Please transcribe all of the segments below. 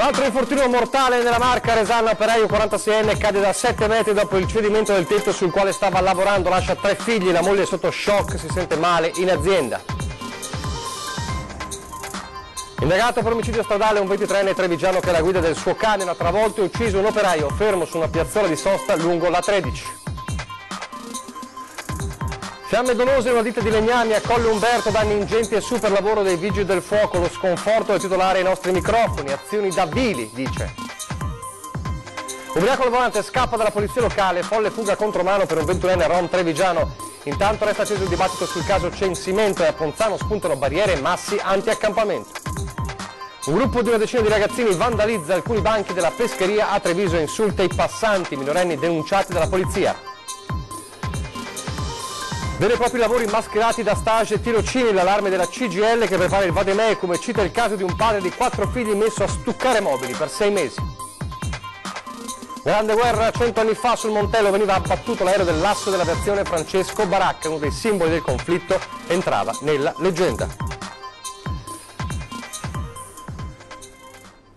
altro infortunio mortale nella Marca. Resana, operaio 46enne, cade da 7 metri dopo il cedimento del tetto sul quale stava lavorando, lascia 3 figli, la moglie è sotto shock, si sente male in azienda. Indagato per omicidio stradale un 23enne trevigiano che alla guida del suo camion ha travolto e ucciso un operaio fermo su una piazzola di sosta lungo la 13. Fiamme dolose in una ditta di Legnani, a Colle Umberto, danni ingenti e super lavoro dei vigili del fuoco, lo sconforto del titolare ai nostri microfoni, azioni da vili, dice. Ubriaco al volante, scappa dalla polizia locale, folle fuga contromano per un 21enne rom trevigiano. Intanto resta acceso il dibattito sul caso censimento e a Ponzano spuntano barriere e massi anti-accampamento. Un gruppo di una decina di ragazzini vandalizza alcuni banchi della pescheria a Treviso e insulta i passanti, minorenni denunciati dalla polizia. Veri e propri lavori mascherati da stage e tirocini, l'allarme della CGIL che prepara il vademecum e cita il caso di un padre di 4 figli messo a stuccare mobili per 6 mesi. Grande guerra, 100 anni fa sul Montello veniva abbattuto l'aereo dell'asso dell'aviazione Francesco Baracca, uno dei simboli del conflitto, entrava nella leggenda.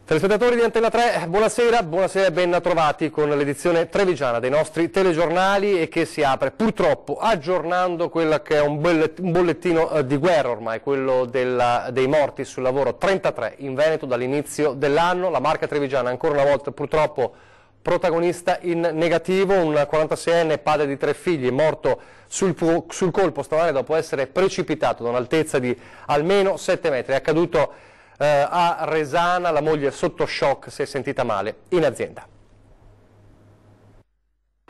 Telespettatori di Antena 3, buonasera e ben trovati con l'edizione trevigiana dei nostri telegiornali e che si apre purtroppo aggiornando quello che è un bollettino di guerra ormai, quello dei morti sul lavoro, 33 in Veneto dall'inizio dell'anno, la Marca trevigiana ancora una volta purtroppo protagonista in negativo, un 46enne padre di 3 figli morto sul colpo stradale dopo essere precipitato da un'altezza di almeno 7 metri, è accaduto a Resana, la moglie sotto shock, si è sentita male in azienda.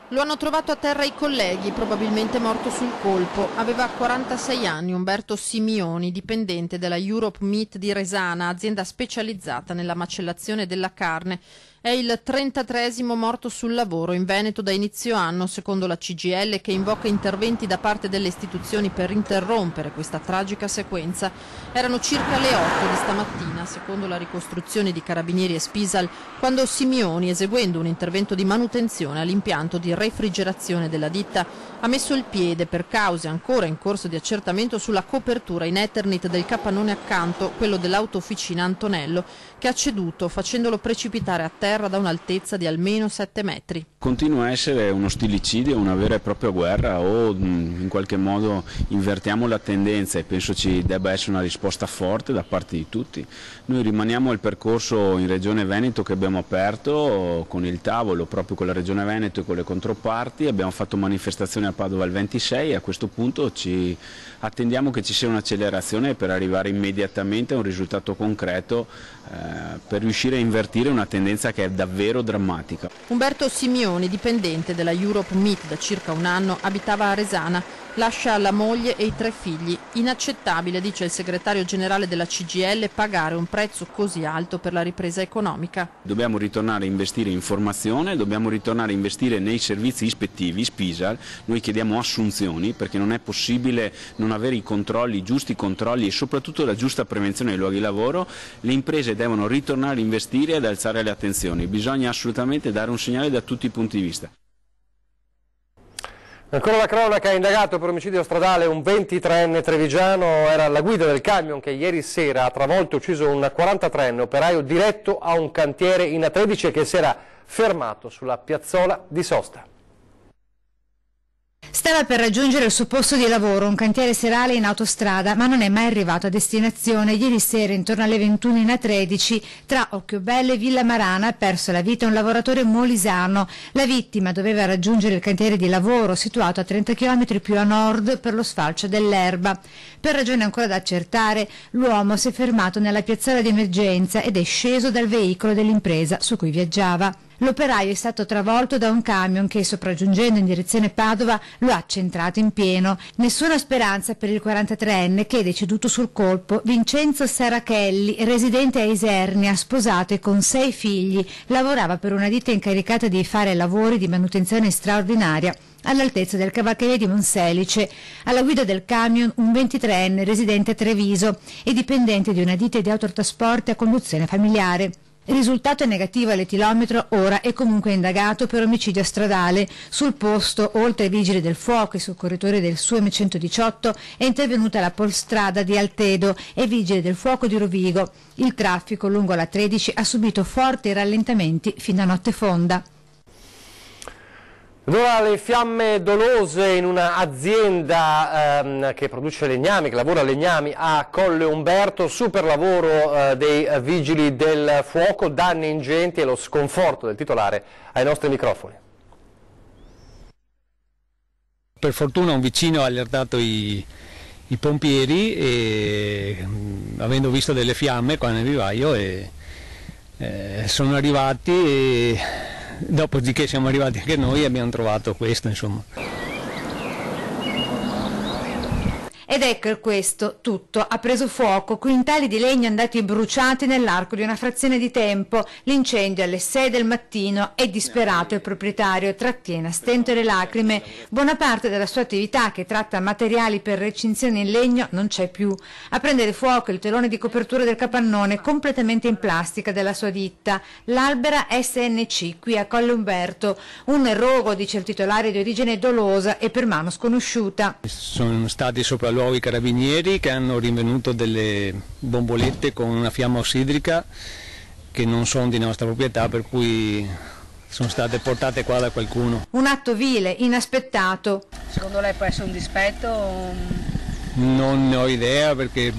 Lo hanno trovato a terra i colleghi, probabilmente morto sul colpo. Aveva 46 anni, Umberto Simioni, dipendente della Europe Meat di Resana, azienda specializzata nella macellazione della carne. È il 33esimo morto sul lavoro in Veneto da inizio anno, secondo la CGIL, che invoca interventi da parte delle istituzioni per interrompere questa tragica sequenza. Erano circa le 8 di stamattina, secondo la ricostruzione di Carabinieri e Spisal, quando Simioni, eseguendo un intervento di manutenzione all'impianto di refrigerazione della ditta, ha messo il piede per cause ancora in corso di accertamento sulla copertura in Eternit del capannone accanto, quello dell'autofficina Antonello, che ha ceduto facendolo precipitare a terra da un'altezza di almeno 7 metri. Continua a essere uno stillicidio, una vera e propria guerra, o in qualche modo invertiamo la tendenza e penso ci debba essere una risposta forte da parte di tutti. Noi rimaniamo al percorso in Regione Veneto che abbiamo aperto con il tavolo proprio con la Regione Veneto e con le controparti, abbiamo fatto manifestazioni a Padova il 26 e a questo punto attendiamo che ci sia un'accelerazione per arrivare immediatamente a un risultato concreto per riuscire a invertire una tendenza che è davvero drammatica. Umberto Simioni, dipendente della Europe Meat da circa un anno, abitava a Resana. Lascia la moglie e i 3 figli. Inaccettabile, dice il segretario generale della CGIL, pagare un prezzo così alto per la ripresa economica. Dobbiamo ritornare a investire in formazione, dobbiamo ritornare a investire nei servizi ispettivi, Spisal. Noi chiediamo assunzioni perché non è possibile non avere i controlli, i giusti controlli e soprattutto la giusta prevenzione nei luoghi di lavoro. Le imprese devono ritornare a investire e ad alzare le attenzioni. Bisogna assolutamente dare un segnale da tutti i punti di vista. Ancora la cronaca, indagato per omicidio stradale un 23enne trevigiano, era alla guida del camion che ieri sera ha travolto e ucciso un 43enne operaio diretto a un cantiere in A13 che si era fermato sulla piazzola di sosta. Stava per raggiungere il suo posto di lavoro, un cantiere serale in autostrada, ma non è mai arrivato a destinazione. Ieri sera, intorno alle 21 in A13, tra Occhiobello e Villa Marana, ha perso la vita un lavoratore molisano. La vittima doveva raggiungere il cantiere di lavoro, situato a 30 km più a nord per lo sfalcio dell'Erba. Per ragioni ancora da accertare, l'uomo si è fermato nella piazzola di emergenza ed è sceso dal veicolo dell'impresa su cui viaggiava. L'operaio è stato travolto da un camion che, sopraggiungendo in direzione Padova, lo ha centrato in pieno. Nessuna speranza per il 43enne che è deceduto sul colpo. Vincenzo Sarachelli, residente a Isernia, sposato e con 6 figli, lavorava per una ditta incaricata di fare lavori di manutenzione straordinaria all'altezza del Cavalcavia di Monselice. Alla guida del camion un 23enne residente a Treviso e dipendente di una ditta di autotrasporti a conduzione familiare. Il risultato è negativo all'etilometro, ora è comunque indagato per omicidio stradale. Sul posto, oltre ai vigili del fuoco e i soccorritori del SUEM 118, è intervenuta la polstrada di Altedo e i vigili del fuoco di Rovigo. Il traffico lungo la 13 ha subito forti rallentamenti fino a notte fonda. Ora le fiamme dolose in un'azienda che produce legnami, che lavora a legnami a Colle Umberto, super lavoro dei vigili del fuoco, danni ingenti e lo sconforto del titolare ai nostri microfoni. Per fortuna un vicino ha allertato i pompieri e avendo visto delle fiamme qua nel vivaio sono arrivati e dopodiché siamo arrivati anche noi e abbiamo trovato questo, insomma. Ed ecco questo, tutto ha preso fuoco, quintali di legno andati bruciati nell'arco di una frazione di tempo. L'incendio alle 6 del mattino è disperato, il proprietario trattiene a stento le lacrime. Buona parte della sua attività, che tratta materiali per recinzione in legno, non c'è più. A prendere fuoco il telone di copertura del capannone completamente in plastica della sua ditta, l'Albera SNC, qui a Colle Umberto. Un rogo, dice il titolare, di origine dolosa e per mano sconosciuta. Sono stati sopralluoghi i carabinieri che hanno rinvenuto delle bombolette con una fiamma ossidrica che non sono di nostra proprietà, per cui sono state portate qua da qualcuno. Un atto vile, inaspettato. Secondo lei può essere un dispetto? Non ne ho idea, perché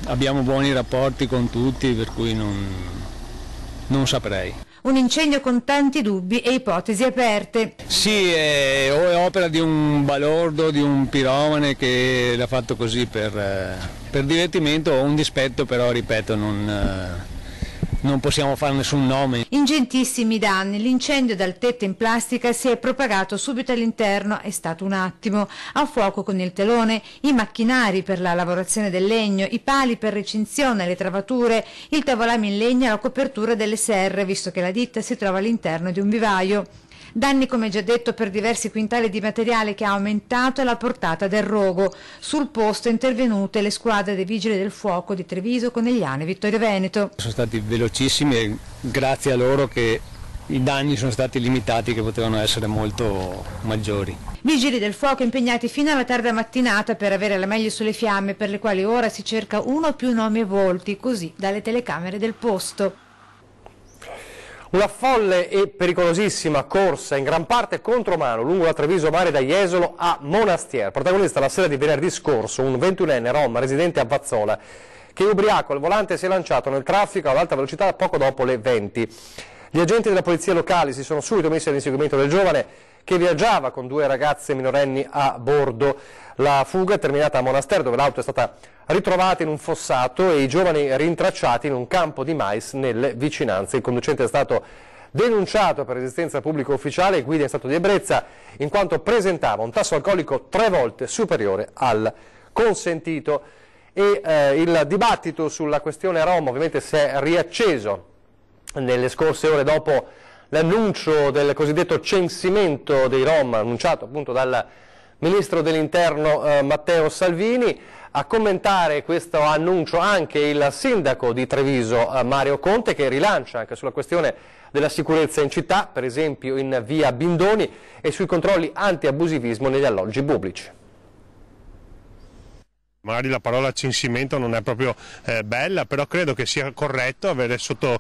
abbiamo buoni rapporti con tutti, per cui non saprei. Un incendio con tanti dubbi e ipotesi aperte. Sì, o è opera di un balordo, di un piromane che l'ha fatto così per divertimento, o un dispetto, però ripeto non possiamo fare nessun nome. Ingentissimi danni, l'incendio dal tetto in plastica si è propagato subito all'interno, è stato un attimo. A fuoco con il telone, i macchinari per la lavorazione del legno, i pali per recinzione, le travature, il tavolame in legno e la copertura delle serre, visto che la ditta si trova all'interno di un vivaio. Danni, come già detto, per diversi quintali di materiale che ha aumentato la portata del rogo. Sul posto intervenute le squadre dei vigili del fuoco di Treviso, Conegliano e Vittorio Veneto. Sono stati velocissimi e grazie a loro che i danni sono stati limitati, che potevano essere molto maggiori. Vigili del fuoco impegnati fino alla tarda mattinata per avere la meglio sulle fiamme, per le quali ora si cerca uno o più nomi e volti, così dalle telecamere del posto. Una folle e pericolosissima corsa in gran parte contromano lungo la Treviso Mare da Jesolo a Monastier. Protagonista la sera di venerdì scorso un 21enne rom residente a Vazzola che ubriaco al volante si è lanciato nel traffico ad alta velocità poco dopo le 20. Gli agenti della polizia locali si sono subito messi all'inseguimento del giovane che viaggiava con 2 ragazze minorenni a bordo. La fuga è terminata a Monastier, dove l'auto è stata ritrovata in un fossato e i giovani rintracciati in un campo di mais nelle vicinanze. Il conducente è stato denunciato per resistenza pubblico ufficiale e guida in stato di ebbrezza, in quanto presentava un tasso alcolico 3 volte superiore al consentito. E il dibattito sulla questione rom ovviamente si è riacceso nelle scorse ore dopo l'annuncio del cosiddetto censimento dei rom, annunciato appunto dal Ministro dell'Interno Matteo Salvini. A commentare questo annuncio anche il sindaco di Treviso Mario Conte, che rilancia anche sulla questione della sicurezza in città, per esempio in via Bindoni, e sui controlli anti-abusivismo negli alloggi pubblici. Magari la parola censimento non è proprio bella, però credo che sia corretto avere sotto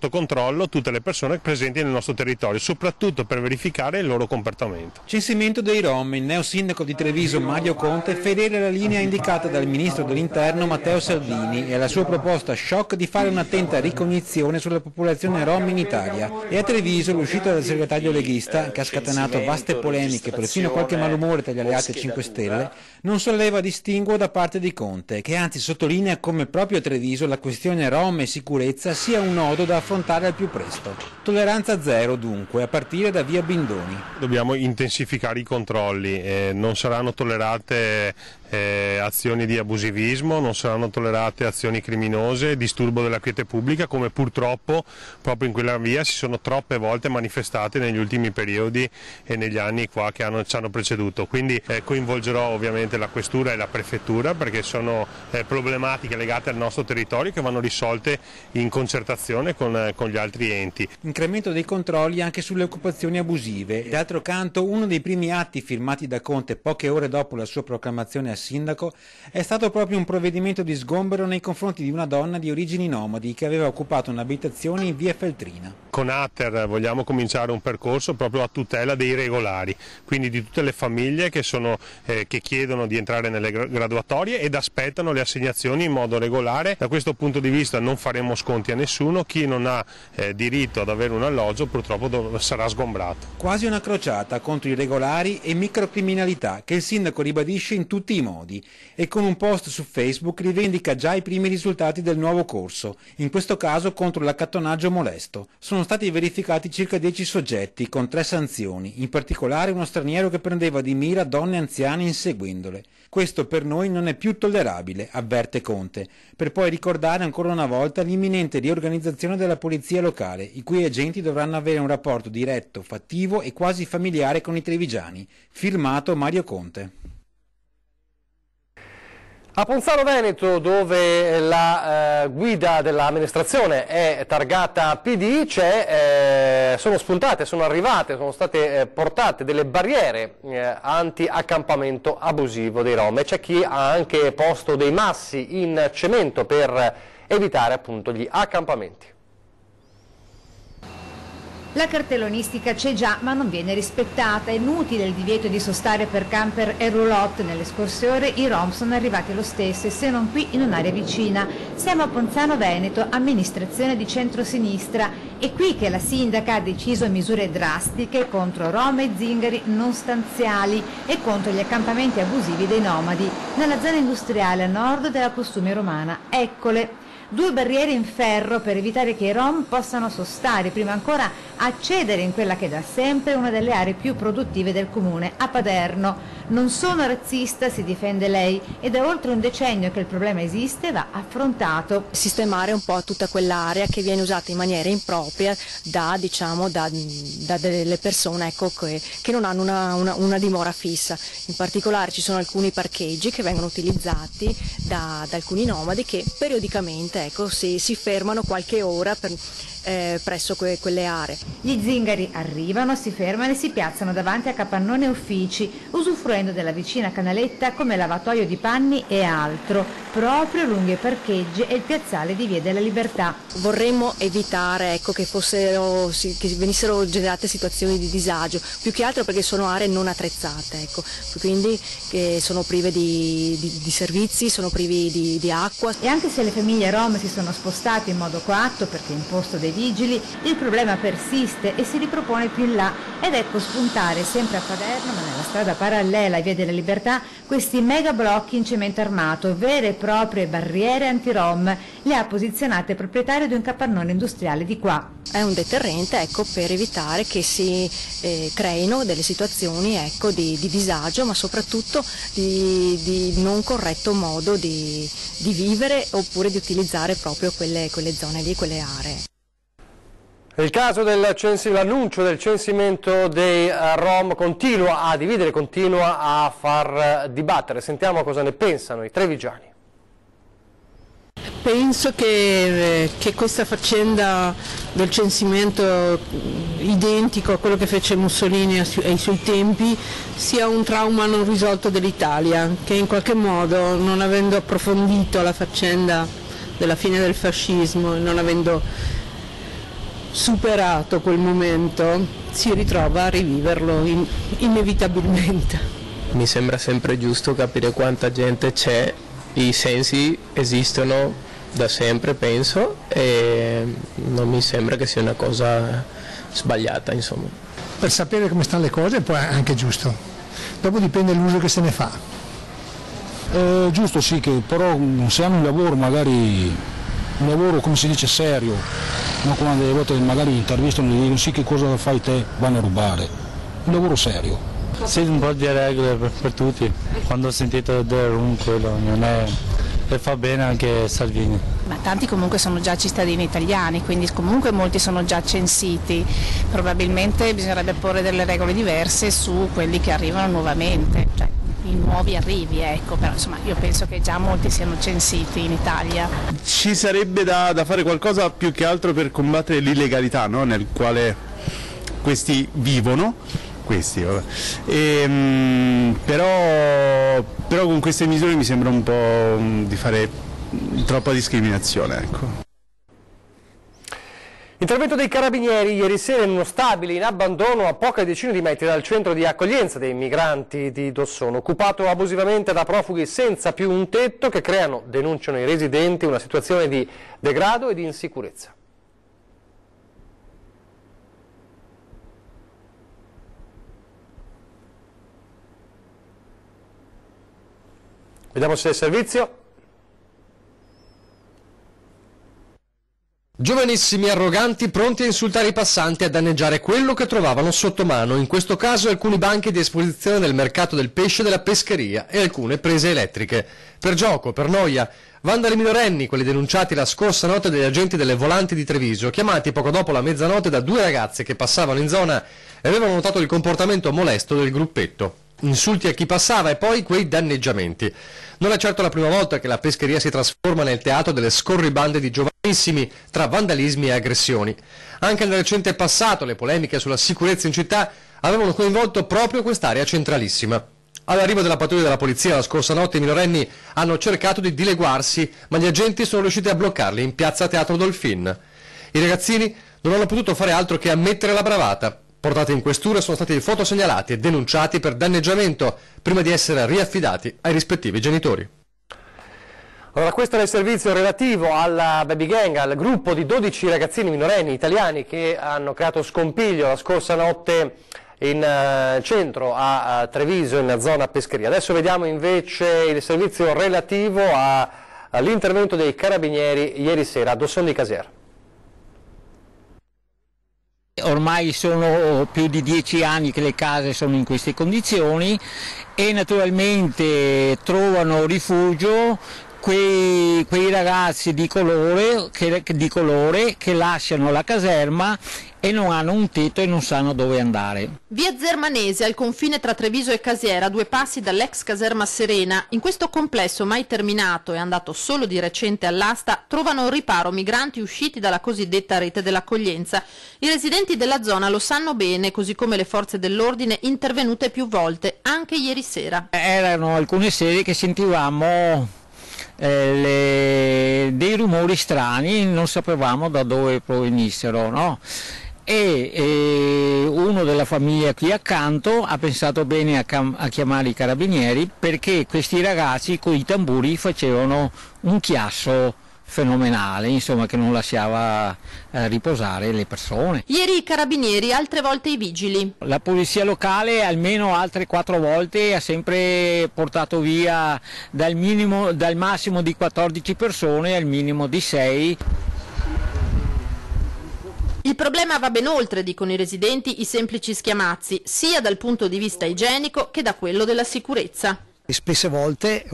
controllo tutte le persone presenti nel nostro territorio, soprattutto per verificare il loro comportamento. Censimento dei Rom, il neo sindaco di Treviso Mario Conte fedele alla linea indicata dal ministro dell'Interno Matteo Salvini e alla sua proposta shock di fare un'attenta ricognizione sulla popolazione rom in Italia. E a Treviso l'uscita del segretario leghista, che ha scatenato vaste polemiche e perfino qualche malumore tra gli alleati 5 Stelle, non solleva distinguo da parte di Conte, che anzi sottolinea come proprio a Treviso la questione rom e sicurezza sia un nodo da affrontare al più presto. Tolleranza zero dunque, a partire da via Bindoni. Dobbiamo intensificare i controlli, non saranno tollerate azioni di abusivismo, non saranno tollerate azioni criminose, disturbo della quiete pubblica, come purtroppo proprio in quella via si sono troppe volte manifestate negli ultimi periodi e negli anni qua che ci hanno preceduto. Quindi coinvolgerò ovviamente la questura e la prefettura, perché sono problematiche legate al nostro territorio che vanno risolte in concertazione con gli altri enti. Incremento dei controlli anche sulle occupazioni abusive. D'altro canto, uno dei primi atti firmati da Conte poche ore dopo la sua proclamazione a sindaco è stato proprio un provvedimento di sgombero nei confronti di una donna di origini nomadi che aveva occupato un'abitazione in via Feltrina. Con Ater vogliamo cominciare un percorso proprio a tutela dei regolari, quindi di tutte le famiglie che chiedono di entrare nelle graduatorie ed aspettano le assegnazioni in modo regolare. Da questo punto di vista non faremo sconti a nessuno, chi non ha diritto ad avere un alloggio purtroppo sarà sgombrato. Quasi una crociata contro i regolari e microcriminalità che il sindaco ribadisce in tutti i modi e con un post su Facebook rivendica già i primi risultati del nuovo corso, in questo caso contro l'accattonaggio molesto. Sono stati verificati circa 10 soggetti con 3 sanzioni, in particolare uno straniero che prendeva di mira donne anziane inseguendole. Questo per noi non è più tollerabile, avverte Conte, per poi ricordare ancora una volta l'imminente riorganizzazione della polizia locale, i cui agenti dovranno avere un rapporto diretto, fattivo e quasi familiare con i trevigiani. Firmato Mario Conte. A Ponzano Veneto, dove la guida dell'amministrazione è targata PD, sono spuntate, sono arrivate, sono state portate delle barriere anti-accampamento abusivo dei Rom, e c'è chi ha anche posto dei massi in cemento per evitare appunto gli accampamenti. La cartellonistica c'è già, ma non viene rispettata. È inutile il divieto di sostare per camper e roulotte. Nelle scorse ore i Rom sono arrivati lo stesso, e se non qui in un'area vicina. Siamo a Ponzano Veneto, amministrazione di centrosinistra. È qui che la sindaca ha deciso misure drastiche contro Rom e zingari non stanziali e contro gli accampamenti abusivi dei nomadi, nella zona industriale a nord della Costume Romana. Eccole. 2 barriere in ferro per evitare che i Rom possano sostare, prima ancora accedere in quella che da sempre è una delle aree più produttive del comune, a Paderno. Non sono razzista, si difende lei, e da oltre un decennio che il problema esiste va affrontato. Sistemare un po' tutta quell'area che viene usata in maniera impropria da delle persone, ecco, che non hanno una dimora fissa. In particolare ci sono alcuni parcheggi che vengono utilizzati da alcuni nomadi che periodicamente, ecco, si fermano qualche ora presso quelle aree. Gli zingari arrivano, si fermano e si piazzano davanti a capannoni e uffici, usufruendo della vicina canaletta come lavatoio di panni e altro, proprio lungo i parcheggi e il piazzale di Via della Libertà. Vorremmo evitare, ecco, che venissero generate situazioni di disagio, più che altro perché sono aree non attrezzate, ecco, quindi sono prive di servizi, sono privi di acqua. E anche se le famiglie rom si sono spostate in modo coatto perché imposto dai vigili, il problema persiste e si ripropone più in là, ed ecco spuntare sempre a Paderno, ma nella strada parallela a Via della Libertà, questi mega blocchi in cemento armato, vere e proprie barriere anti-rom. Le ha posizionate il proprietario di un capannone industriale di qua. È un deterrente, ecco, per evitare che si creino delle situazioni, ecco, di disagio, ma soprattutto di non corretto modo di vivere oppure di utilizzare proprio quelle zone lì, quelle aree. Il caso l'annuncio del censimento dei Rom continua a dividere, continua a far dibattere. Sentiamo cosa ne pensano i trevigiani. Penso che questa faccenda del censimento identico a quello che fece Mussolini ai suoi tempi sia un trauma non risolto dell'Italia, che in qualche modo, non avendo approfondito la faccenda della fine del fascismo e non avendo superato quel momento, si ritrova a riviverlo inevitabilmente. Mi sembra sempre giusto capire quanta gente c'è, i censi esistono da sempre, penso, e non mi sembra che sia una cosa sbagliata, insomma. Per sapere come stanno le cose poi è anche giusto, dopo dipende l'uso che se ne fa. Giusto, sì, che però se hanno un lavoro, magari un lavoro, come si dice, serio, non come delle volte magari intervistano e dicono sì, che cosa fai te, vanno a rubare, un lavoro serio. Sì, un po' di regole per tutti. Quando ho sentito del room quello non è... e fa bene anche Salvini. Ma tanti comunque sono già cittadini italiani, quindi comunque molti sono già censiti. Probabilmente bisognerebbe porre delle regole diverse su quelli che arrivano nuovamente, cioè i nuovi arrivi, ecco, però insomma io penso che già molti siano censiti in Italia. Ci sarebbe da fare qualcosa più che altro per combattere l'illegalità, no? Nel quale questi vivono. Però con queste misure mi sembra un po' di fare troppa discriminazione, ecco. Intervento dei carabinieri ieri sera in uno stabile in abbandono a poche decine di metri dal centro di accoglienza dei migranti di Dossono, occupato abusivamente da profughi senza più un tetto che creano, denunciano i residenti, una situazione di degrado e di insicurezza. Vediamo se è il servizio. Giovanissimi arroganti pronti a insultare i passanti e a danneggiare quello che trovavano sotto mano, in questo caso alcuni banchi di esposizione del mercato del pesce e della pescheria e alcune prese elettriche. Per gioco, per noia, vandali minorenni, quelli denunciati la scorsa notte dagli agenti delle volanti di Treviso, chiamati poco dopo la mezzanotte da due ragazze che passavano in zona e avevano notato il comportamento molesto del gruppetto. Insulti a chi passava e poi quei danneggiamenti. Non è certo la prima volta che la pescheria si trasforma nel teatro delle scorribande di giovanissimi tra vandalismi e aggressioni. Anche nel recente passato le polemiche sulla sicurezza in città avevano coinvolto proprio quest'area centralissima. All'arrivo della pattuglia della polizia la scorsa notte i minorenni hanno cercato di dileguarsi, ma gli agenti sono riusciti a bloccarli in piazza Teatro Dolfin. I ragazzini non hanno potuto fare altro che ammettere la bravata. Portati in questura sono stati fotosegnalati e denunciati per danneggiamento prima di essere riaffidati ai rispettivi genitori. Allora, questo è il servizio relativo alla baby gang, al gruppo di 12 ragazzini minorenni italiani che hanno creato scompiglio la scorsa notte in centro a Treviso, in zona pescheria. Adesso vediamo invece il servizio relativo all'intervento dei carabinieri ieri sera a Dosson di Caser. Ormai sono più di 10 anni che le case sono in queste condizioni e naturalmente trovano rifugio quei ragazzi di colore che lasciano la caserma e non hanno un tetto e non sanno dove andare. Via Zermanese, al confine tra Treviso e Casiera, a 2 passi dall'ex caserma Serena, in questo complesso mai terminato e andato solo di recente all'asta, trovano riparo migranti usciti dalla cosiddetta rete dell'accoglienza. I residenti della zona lo sanno bene, così come le forze dell'ordine intervenute più volte, anche ieri sera. Erano alcune sere che sentivamo dei rumori strani, non sapevamo da dove provenissero, no? E uno della famiglia qui accanto ha pensato bene a chiamare i carabinieri perché questi ragazzi con i tamburi facevano un chiasso fenomenale, insomma, che non lasciava riposare le persone. Ieri i carabinieri, altre volte i vigili. La polizia locale almeno altre 4 volte ha sempre portato via dal massimo di 14 persone al minimo di 6. Il problema va ben oltre, dicono i residenti, i semplici schiamazzi, sia dal punto di vista igienico che da quello della sicurezza. Spesse volte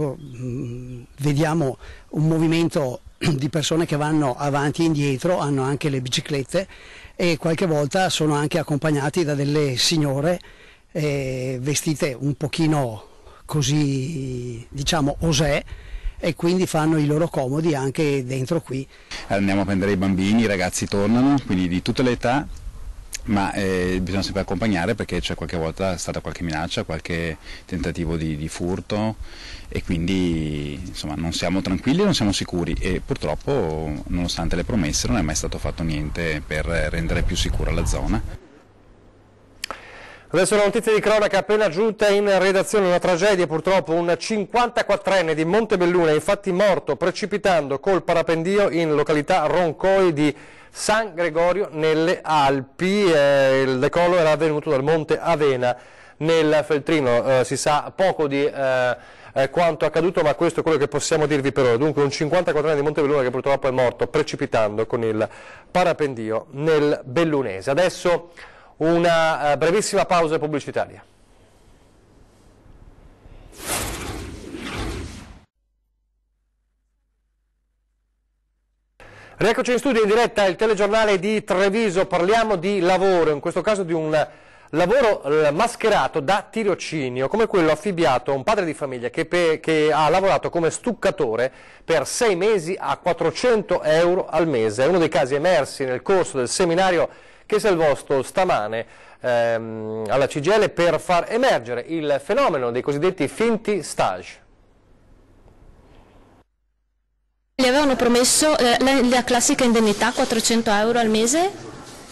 vediamo un movimento di persone che vanno avanti e indietro, hanno anche le biciclette e qualche volta sono anche accompagnati da delle signore vestite un pochino così, diciamo, osè, e quindi fanno i loro comodi anche dentro qui. Andiamo a prendere i bambini, i ragazzi tornano, quindi di tutte le età, ma bisogna sempre accompagnare perché c'è qualche volta stata qualche minaccia, qualche tentativo di furto e quindi insomma non siamo tranquilli, non siamo sicuri e purtroppo nonostante le promesse non è mai stato fatto niente per rendere più sicura la zona. Adesso una notizia di cronaca appena giunta in redazione, una tragedia purtroppo, un 54enne di Montebelluna è infatti morto precipitando col parapendio in località Roncoi di San Gregorio nelle Alpi. Il decollo era avvenuto dal Monte Avena nel Feltrino, si sa poco di quanto accaduto, ma questo è quello che possiamo dirvi per ora. Dunque un 54enne di Montebelluna che purtroppo è morto precipitando con il parapendio nel Bellunese. Adesso una brevissima pausa pubblicitaria. Rieccoci in studio in diretta, il telegiornale di Treviso, parliamo di lavoro, in questo caso di un lavoro mascherato da tirocinio, come quello affibbiato a un padre di famiglia che ha lavorato come stuccatore per 6 mesi a 400 euro al mese. È uno dei casi emersi nel corso del seminario che si è svolto stamane alla CGIL per far emergere il fenomeno dei cosiddetti finti stage. Gli avevano promesso la classica indennità, 400 euro al mese,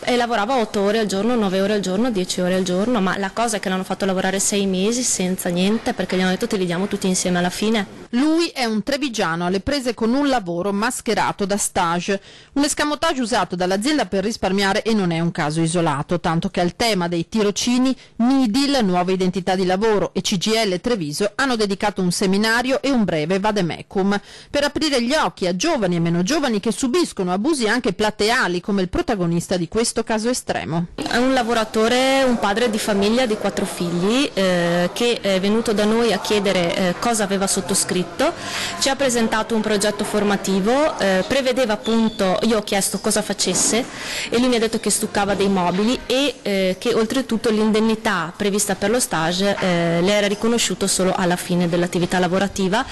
e lavorava 8 ore al giorno, 9 ore al giorno, 10 ore al giorno, ma la cosa è che l'hanno fatto lavorare 6 mesi senza niente, perché gli hanno detto te li diamo tutti insieme alla fine. Lui è un trevigiano alle prese con un lavoro mascherato da stage, un escamotage usato dall'azienda per risparmiare e non è un caso isolato, tanto che al tema dei tirocini Nidil, nuova identità di lavoro, e CGIL Treviso hanno dedicato un seminario e un breve vademecum per aprire gli occhi a giovani e meno giovani che subiscono abusi anche plateali, come il protagonista di questo caso estremo. È un lavoratore, un padre di famiglia di 4 figli che è venuto da noi a chiedere cosa aveva sottoscritto, ci ha presentato un progetto formativo, prevedeva appunto, io ho chiesto cosa facesse e lui mi ha detto che stuccava dei mobili e che oltretutto l'indennità prevista per lo stage le era riconosciuto solo alla fine dell'attività lavorativa.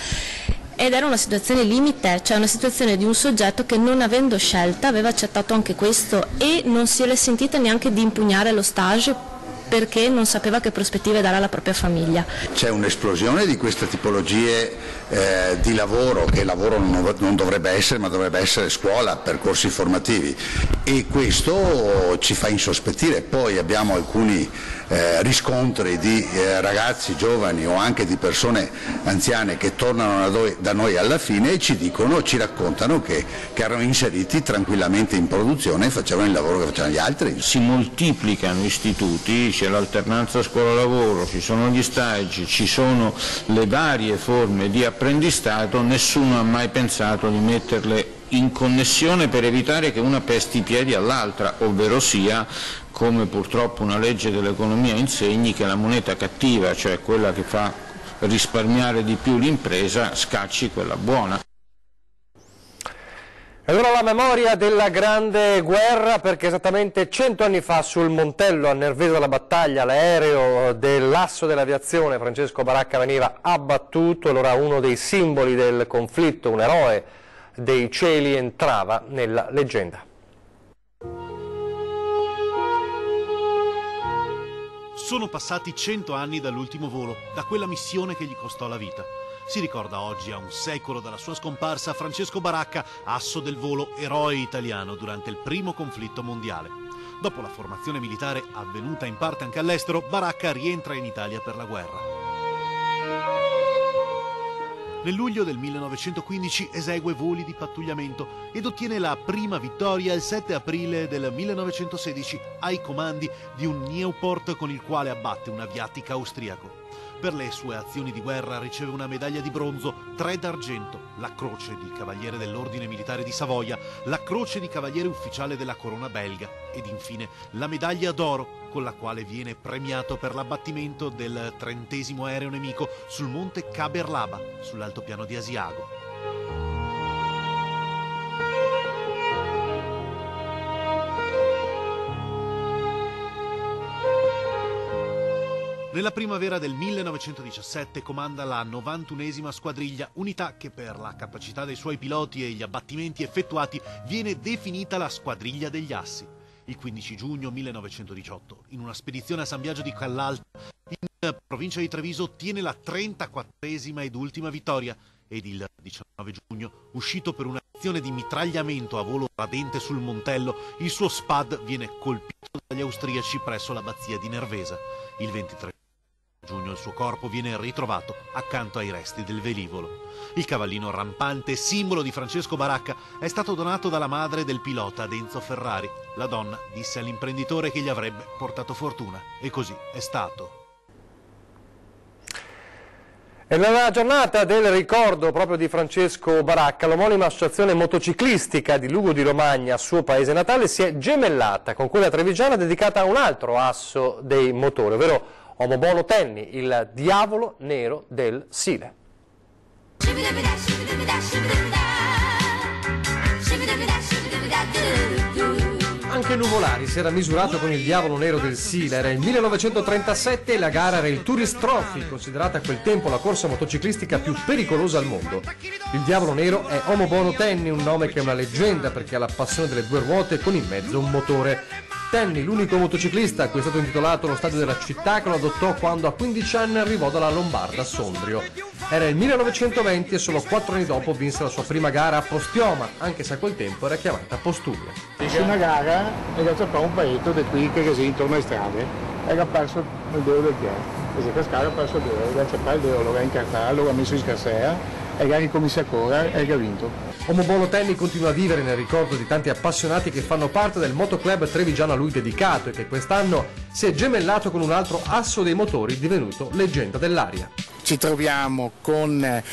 Ed era una situazione limite, cioè una situazione di un soggetto che non avendo scelta aveva accettato anche questo e non si è sentita neanche di impugnare lo stage perché non sapeva che prospettive dare alla propria famiglia. C'è un'esplosione di queste tipologie di lavoro, che lavoro non dovrebbe essere, ma dovrebbe essere scuola, percorsi formativi, e questo ci fa insospettire. Poi abbiamo alcuni riscontri di ragazzi giovani o anche di persone anziane che tornano da noi alla fine e ci raccontano che erano inseriti tranquillamente in produzione e facevano il lavoro che facevano gli altri. Si moltiplicano istituti, c'è l'alternanza scuola-lavoro, ci sono gli stage, ci sono le varie forme di apprendistato, nessuno ha mai pensato di metterle in connessione per evitare che una pesti i piedi all'altra, ovvero sia, come purtroppo una legge dell'economia insegni, che la moneta cattiva, cioè quella che fa risparmiare di più l'impresa, scacci quella buona. E allora la memoria della Grande Guerra, perché esattamente 100 anni fa sul Montello a Nervesa della Battaglia l'aereo dell'asso dell'aviazione Francesco Baracca veniva abbattuto, allora uno dei simboli del conflitto, un eroe dei cieli, entrava nella leggenda. Sono passati 100 anni dall'ultimo volo, da quella missione che gli costò la vita. Si ricorda oggi, a un secolo dalla sua scomparsa, Francesco Baracca, asso del volo, eroe italiano durante il primo conflitto mondiale. Dopo la formazione militare, avvenuta in parte anche all'estero, Baracca rientra in Italia per la guerra. Nel luglio del 1915 esegue voli di pattugliamento ed ottiene la prima vittoria il 7 aprile del 1916 ai comandi di un Nieuport con il quale abbatte un Aviatik austriaco. Per le sue azioni di guerra riceve una medaglia di bronzo, 3 d'argento, la croce di Cavaliere dell'Ordine Militare di Savoia, la croce di Cavaliere Ufficiale della Corona belga ed infine la medaglia d'oro con la quale viene premiato per l'abbattimento del 30° aereo nemico sul monte Kaberlaba, sull'altopiano di Asiago. Nella primavera del 1917 comanda la 91esima squadriglia, unità che per la capacità dei suoi piloti e gli abbattimenti effettuati viene definita la Squadriglia degli Assi. Il 15 giugno 1918, in una spedizione a San Biagio di Callalta, in provincia di Treviso, ottiene la 34esima ed ultima vittoria ed il 19 giugno, uscito per un'azione di mitragliamento a volo radente sul Montello, il suo SPAD viene colpito dagli austriaci presso l'abbazia di Nervesa. Il 23 giugno il suo corpo viene ritrovato accanto ai resti del velivolo. Il cavallino rampante, simbolo di Francesco Baracca, è stato donato dalla madre del pilota Enzo Ferrari. La donna disse all'imprenditore che gli avrebbe portato fortuna e così è stato. E nella giornata del ricordo proprio di Francesco Baracca, l'omonima associazione motociclistica di Lugo di Romagna, suo paese natale, si è gemellata con quella trevigiana dedicata a un altro asso dei motori, ovvero Omobono Tenni, il diavolo nero del Sile. anche nuvolari, si era misurato con il Diavolo Nero del Sila. Era il 1937 e la gara era il Tourist Trophy, considerata a quel tempo la corsa motociclistica più pericolosa al mondo. Il Diavolo Nero è Omobono Tenni, un nome che è una leggenda perché ha la passione delle due ruote con in mezzo un motore. Tenni, l'unico motociclista a cui è stato intitolato lo stadio della città, che lo adottò quando a 15 anni arrivò dalla Lombarda a Sondrio. Era il 1920 e solo 4 anni dopo vinse la sua prima gara a Postioma, anche se a quel tempo era chiamata Postumia. C'è una gara e c'è un paetto di qui che così intorno alle strade e ha perso il dedo del piede. E si è cascato, ha perso il dedo, ha cercato il dedo, lo ha incartato, lo ha messo in scarsea e ha ricominciato a correre e ha vinto. Omobono Tenni continua a vivere nel ricordo di tanti appassionati che fanno parte del motoclub trevigiano a lui dedicato e che quest'anno si è gemellato con un altro asso dei motori divenuto leggenda dell'aria. Ci troviamo con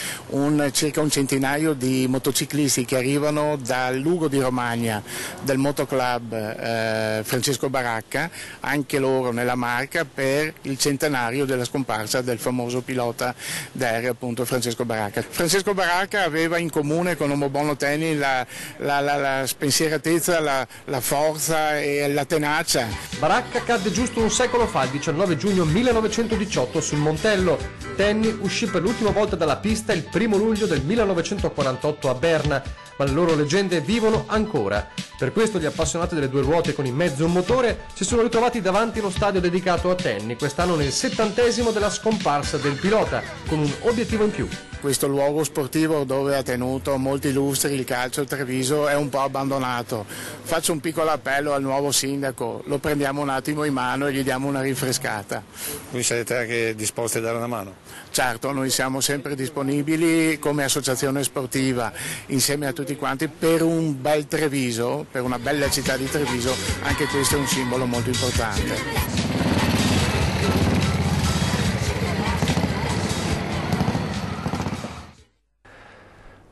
circa un centinaio di motociclisti che arrivano dal Lugo di Romagna, del motoclub Francesco Baracca, anche loro nella Marca, per il centenario della scomparsa del famoso pilota d'aereo appunto Francesco Baracca. Francesco Baracca aveva in comune con Omobono Tenni la spensieratezza, la forza e la tenacia. Baracca cadde giusto un secolo fa, il 19 giugno 1918 sul Montello. Tenni uscì per l'ultima volta dalla pista il 1 luglio del 1948 a Berna, ma le loro leggende vivono ancora. Per questo gli appassionati delle due ruote con in mezzo un motore si sono ritrovati davanti allo stadio dedicato a Tenni, quest'anno nel 70° della scomparsa del pilota, con un obiettivo in più. Questo luogo sportivo dove ha tenuto molti lustri il calcio Treviso è un po' abbandonato. Faccio un piccolo appello al nuovo sindaco, lo prendiamo un attimo in mano e gli diamo una rinfrescata. Voi siete anche disposti a dare una mano? Certo, noi siamo sempre disponibili come associazione sportiva insieme a tutti quanti per un bel Treviso, per una bella città di Treviso, anche questo è un simbolo molto importante.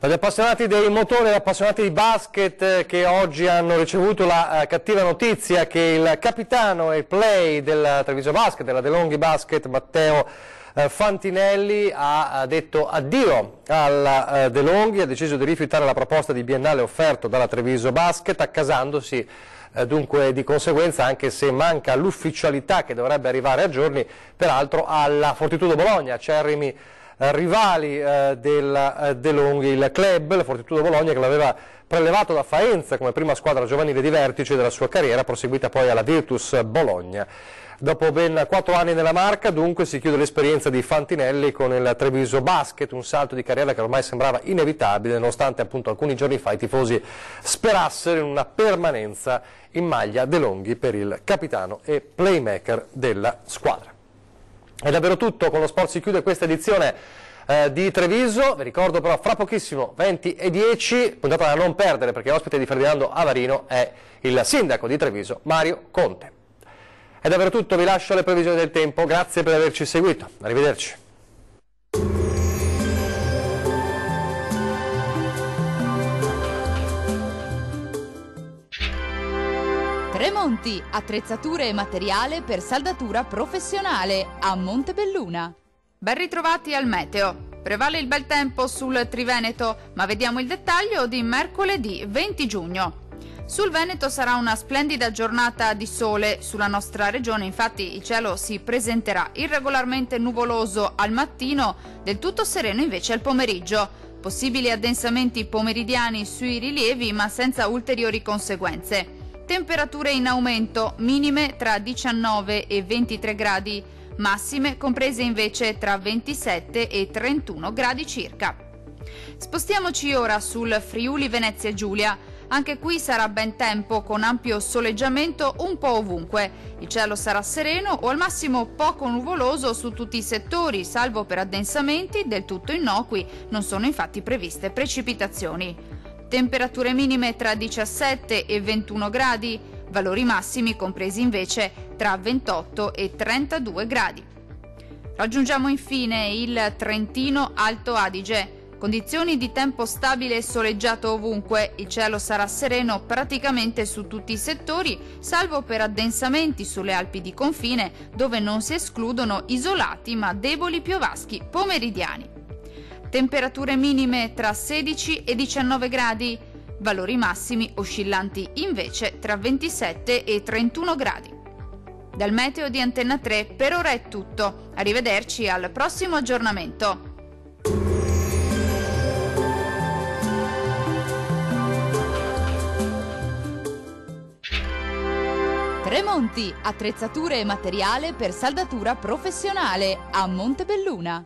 Agli appassionati dei motori e appassionati di basket che oggi hanno ricevuto la cattiva notizia che il capitano e play del Treviso Basket, della De Longhi Basket, Matteo Fantinelli, ha detto addio alla De Longhi, ha deciso di rifiutare la proposta di biennale offerto dalla Treviso Basket, accasandosi dunque di conseguenza, anche se manca l'ufficialità che dovrebbe arrivare a giorni, peraltro alla Fortitudo Bologna, acerrimi rivali del De Longhi, il club, la Fortitudo Bologna, che l'aveva prelevato da Faenza come prima squadra giovanile di vertice della sua carriera, proseguita poi alla Virtus Bologna. Dopo ben 4 anni nella Marca, dunque, si chiude l'esperienza di Fantinelli con il Treviso Basket, un salto di carriera che ormai sembrava inevitabile, nonostante appunto alcuni giorni fa i tifosi sperassero in una permanenza in maglia De Longhi per il capitano e playmaker della squadra. È davvero tutto, con lo sport si chiude questa edizione di Treviso. Vi ricordo però fra pochissimo 20:10, puntata da non perdere perché ospite di Ferdinando Avarino è il sindaco di Treviso, Mario Conte. È davvero tutto, vi lascio alle previsioni del tempo, grazie per averci seguito, arrivederci. Tremonti, attrezzature e materiale per saldatura professionale a Montebelluna. Ben ritrovati al meteo. Prevale il bel tempo sul Triveneto, ma vediamo il dettaglio di mercoledì 20 giugno. Sul Veneto sarà una splendida giornata di sole. Sulla nostra regione infatti il cielo si presenterà irregolarmente nuvoloso al mattino, del tutto sereno invece al pomeriggio. Possibili addensamenti pomeridiani sui rilievi ma senza ulteriori conseguenze. Temperature in aumento, minime tra 19 e 23 gradi, massime comprese invece tra 27 e 31 gradi circa. Spostiamoci ora sul Friuli Venezia Giulia. Anche qui sarà ben tempo con ampio soleggiamento un po' ovunque. Il cielo sarà sereno o al massimo poco nuvoloso su tutti i settori, salvo per addensamenti del tutto innocui, non sono infatti previste precipitazioni. Temperature minime tra 17 e 21 gradi, valori massimi compresi invece tra 28 e 32 gradi. Raggiungiamo infine il Trentino Alto Adige. Condizioni di tempo stabile e soleggiato ovunque, il cielo sarà sereno praticamente su tutti i settori, salvo per addensamenti sulle Alpi di confine, dove non si escludono isolati ma deboli piovaschi pomeridiani. Temperature minime tra 16 e 19 gradi, valori massimi oscillanti invece tra 27 e 31 gradi. Dal meteo di Antenna 3 per ora è tutto, arrivederci al prossimo aggiornamento. Tremonti, attrezzature e materiale per saldatura professionale a Montebelluna.